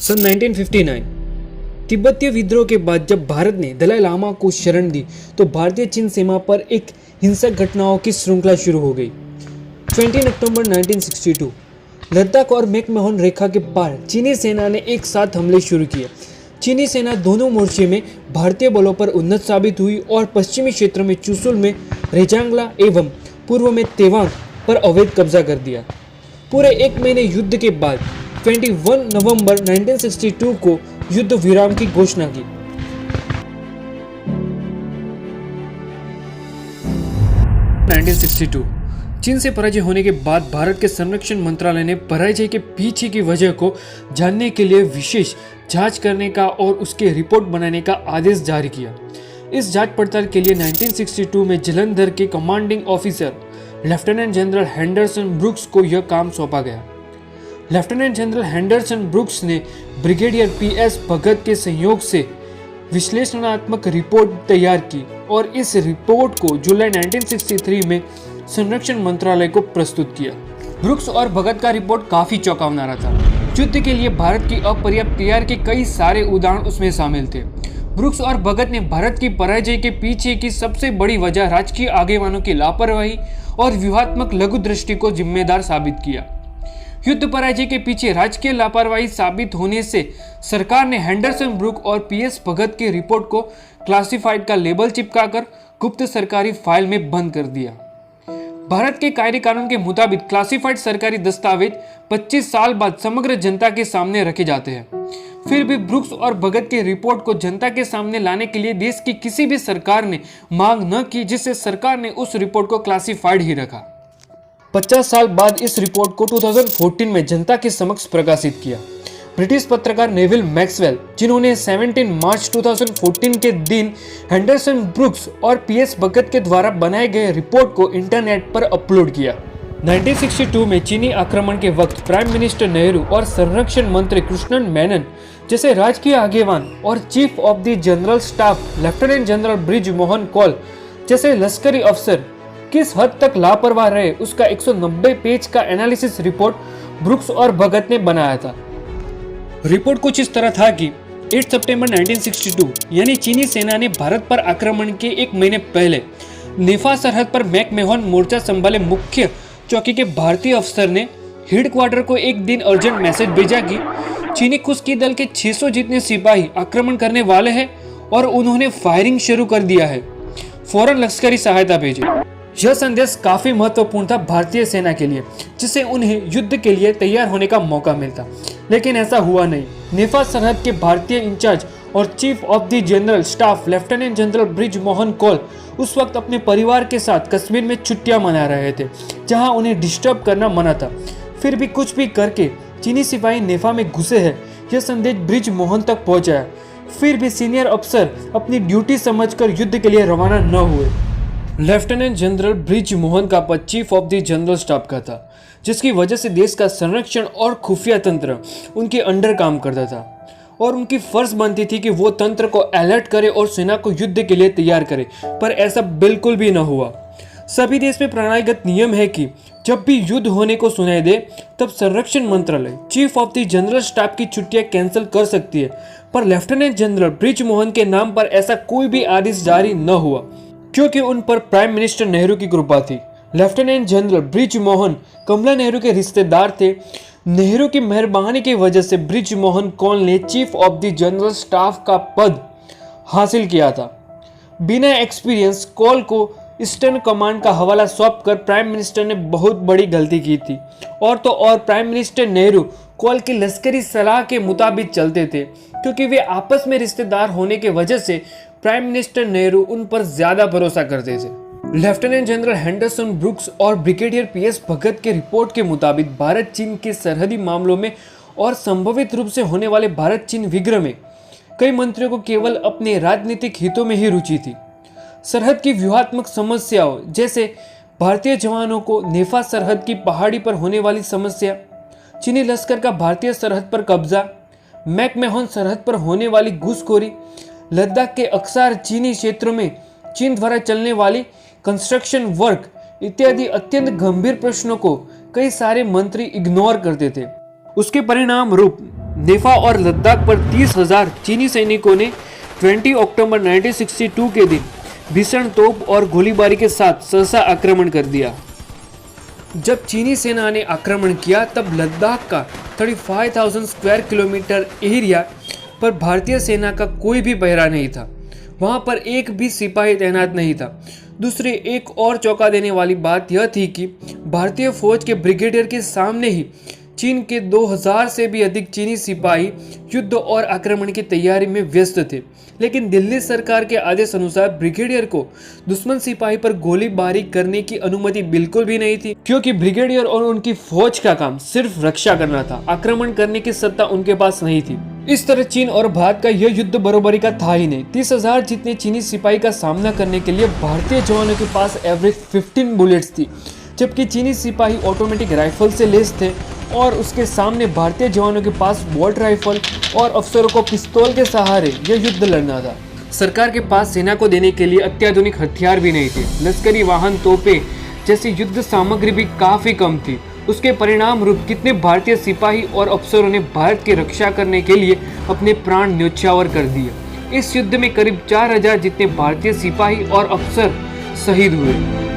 सन 1959 तिब्बतीय विद्रोह के बाद जब भारत ने दलाई लामा को शरण दी तो भारतीय चीन सीमा पर एक हिंसक घटनाओं की श्रृंखला शुरू हो गई। 20 अक्टूबर 1962 लद्दाख और मैकमोहन रेखा के पार चीनी सेना ने एक साथ हमले शुरू किए। चीनी सेना दोनों मोर्चे में भारतीय बलों पर उन्नत साबित हुई और पश्चिमी क्षेत्र में चुशुल में रेजांगला एवं पूर्व में तेवांग पर अवैध कब्जा कर दिया। पूरे एक महीने युद्ध के बाद 21 नवंबर 1962 को युद्ध विराम की घोषणा की। चीन से पराजय होने के बाद भारत के संरक्षण मंत्रालय ने पराजय के पीछे की वजह को जानने के लिए विशेष जांच करने का और उसके रिपोर्ट बनाने का आदेश जारी किया। इस जांच पड़ताल के लिए 1962 में जालंधर के commanding officer lieutenant general Henderson brooks को यह काम सौंपा गया। लेफ्टिनेंट जनरल हेंडरसन ब्रुक्स ने ब्रिगेडियर पीएस भगत के सहयोग से विश्लेषणात्मक रिपोर्ट तैयार की और इस रिपोर्ट को जुलाई 1963 में संरक्षण मंत्रालय को प्रस्तुत किया। ब्रुक्स और भगत का रिपोर्ट काफी चौंकावनारा था। युद्ध के लिए भारत की अपर्याप्त तैयारी के कई सारे उदाहरण उसमें शामिल थे। ब्रुक्स और भगत ने भारत की पराजय के पीछे की सबसे बड़ी वजह राजकीय आगेवानों की लापरवाही और व्यूहात्मक लघु दृष्टि को जिम्मेदार साबित किया। युद्ध पराजय के पीछे राजकीय लापरवाही साबित होने से सरकार ने हेंडरसन ब्रुक और पीएस भगत की रिपोर्ट को क्लासिफाइड का लेबल चिपकाकर गुप्त सरकारी फाइल में बंद कर दिया। भारत के कायदे कानून के मुताबिक क्लासिफाइड सरकारी दस्तावेज 25 साल बाद समग्र जनता के सामने रखे जाते हैं। फिर भी ब्रुक्स और भगत की रिपोर्ट को जनता के सामने लाने के लिए देश की किसी भी सरकार ने मांग न की, जिससे सरकार ने उस रिपोर्ट को क्लासिफाइड ही रखा। 50 साल बाद इस रिपोर्ट को 2014 में जनता के समक्ष प्रकाशित किया। ब्रिटिश पत्रकार नेविल मैक्सवेल, जिन्होंने 17 मार्च 2014 के दिन हेंडरसन ब्रुक्स और पीएस भगत के द्वारा बनाए गए रिपोर्ट को इंटरनेट पर अपलोड किया। 1962 में चीनी आक्रमण के वक्त प्राइम मिनिस्टर नेहरू और संरक्षण मंत्री कृष्णन मेनन जैसे राजकीय आगेवान और chief of the general staff lieutenant general Brij Mohan Kaul जैसे लश्करी अफसर किस हद तक लापरवाह रहे, उसका 190 पेज का एनालिसिस रिपोर्ट ब्रुक्स और भगत ने बनाया था। रिपोर्ट कुछ इस तरह था कि 8 सितंबर 1962 यानी चीनी सेना ने भारत पर आक्रमण के एक महीने पहले नेफा सरहद पर मैकमोहन मोर्चा संभाले मुख्य चौकी के भारतीय अफसर ने हेडक्वार्टर को एक दिन अर्जेंट मैसेज भेजा कि चीनी खुश्की दल के 600 जितने सिपाही आक्रमण करने वाले हैं और उन्होंने फायरिंग शुरू कर दिया है, फौरन लश्करी सहायता भेजे। यह संदेश काफी महत्वपूर्ण था भारतीय सेना के लिए, जिससे उन्हें युद्ध के लिए तैयार होने का मौका मिलता, लेकिन ऐसा हुआ नहीं। नेफा सरहद के भारतीय इंचार्ज और chief of the general staff lieutenant general Brij Mohan Kaul उस वक्त अपने परिवार के साथ कश्मीर में छुट्टियां मना रहे थे, जहां उन्हें डिस्टर्ब करना मना था। फिर भी कुछ भी करके चीनी सिपाही नेफा में घुसे हैं, यह संदेश ब्रिज मोहन तक पहुंचाया। फिर भी सीनियर अफसर अपनी ड्यूटी समझकर युद्ध के लिए रवाना न हुए। लेफ्टिनेंट जनरल ब्रिज मोहन का पद chief of the general staff का था, जिसकी वजह से देश का संरक्षण और खुफिया तंत्र उनके अंडर काम करता था और उनकी फर्ज बनती थी कि वो तंत्र को अलर्ट करे और सेना को युद्ध के लिए तैयार करे, पर ऐसा बिल्कुल भी न हुआ। सभी देश में प्रणालीगत नियम है कि जब भी युद्ध होने को सुनाई दे तब संरक्षण मंत्रालय chief of the general staff की छुट्टियां कैंसिल कर सकती है, पर लेफ्टिनेंट जनरल ब्रिज मोहन के नाम पर ऐसा कोई भी आदेश जारी न हुआ, क्योंकि उन पर प्राइम मिनिस्टर नेहरू की कृपा थी। लेफ्टिनेंट जनरल ब्रिज मोहन कमला नेहरू के रिश्तेदार थे। नेहरू की मेहरबानी की वजह से ब्रिज मोहन कौल ने chief of the general staff का पद हासिल किया था। बिना एक्सपीरियंस कौल को ईस्टर्न कमांड का हवाला सौंपकर प्राइम मिनिस्टर ने बहुत बड़ी गलती की थी। और तो और प्राइम मिनिस्टर नेहरू कौल की लश्करी सलाह के मुताबिक चलते थे, क्योंकि वे आपस में रिश्तेदार होने की वजह से प्राइम मिनिस्टर नेहरू उन पर ज्यादा भरोसा करते थे। लेफ्टिनेंट जनरल हेंडरसन ब्रुक्स और ब्रिगेडियर पीएस भगत के रिपोर्ट के मुताबिक भारत चीन के सरहदी मामलों में और संभवित रूप से होने वाले भारत चीन विग्रह में कई मंत्रियों को केवल अपने राजनीतिक हितों में ही रुचि थी। सरहद की व्यूहात्मक समस्याओं जैसे भारतीय जवानों को नेफा सरहद की पहाड़ी पर होने वाली समस्या, चीनी लश्कर का भारतीय सरहद पर कब्जा, मैकमोहन सरहद पर होने वाली घुसखोरी, लद्दाख के अक्सार चीनी क्षेत्रों में चीन द्वारा चलने वाली कंस्ट्रक्शन वर्क इत्यादि अत्यंत गंभीर प्रश्नों को कई सारे मंत्री इग्नोर करते थे। उसके परिणाम रूप नेफा और लद्दाख पर 30,000 चीनी सैनिकों ने 20 अक्टूबर 1962 के दिन भीषण तोप और गोलीबारी के साथ सहसा आक्रमण कर दिया। जब चीनी सेना ने आक्रमण किया तब लद्दाख का 35,000 स्क्वायर किलोमीटर एरिया पर भारतीय सेना का कोई भी पहरा नहीं था। वहां पर एक भी सिपाही तैनात नहीं था। दूसरी एक और चौंका देने वाली बात यह थी कि भारतीय फौज के ब्रिगेडियर के सामने ही चीन के 2000 से भी अधिक चीनी सिपाही युद्ध और आक्रमण की तैयारी में व्यस्त थे। लेकिन दिल्ली सरकार के आदेश अनुसार ब्रिगेडियर को दुश्मन सिपाही पर गोलीबारी करने की अनुमति बिल्कुल भी नहीं थी, क्योंकि ब्रिगेडियर और उनकी फौज का काम सिर्फ रक्षा करना था, आक्रमण करने की सत्ता उनके पास नहीं थी। इस तरह चीन और भारत का यह युद्ध बरोबरी का था ही नहीं। 30,000 जितने चीनी सिपाही का सामना करने के लिए भारतीय जवानों के पास एवरेज 15 बुलेट्स थी, जबकि चीनी सिपाही ऑटोमेटिक राइफल से लैस थे और उसके सामने भारतीय जवानों के पास बोल्ट राइफल और अफसरों को पिस्तौल के सहारे यह युद्ध लड़ना था। सरकार के पास सेना को देने के लिए अत्याधुनिक हथियार भी नहीं थे। लश्करी वाहन, तोपें जैसी युद्ध सामग्री भी काफी कम थी। उसके परिणाम रूप कितने भारतीय सिपाही और अफसरों ने भारत की रक्षा करने के लिए अपने प्राण न्योछावर कर दिए। इस युद्ध में करीब 4,000 जितने भारतीय सिपाही और अफसर शहीद हुए।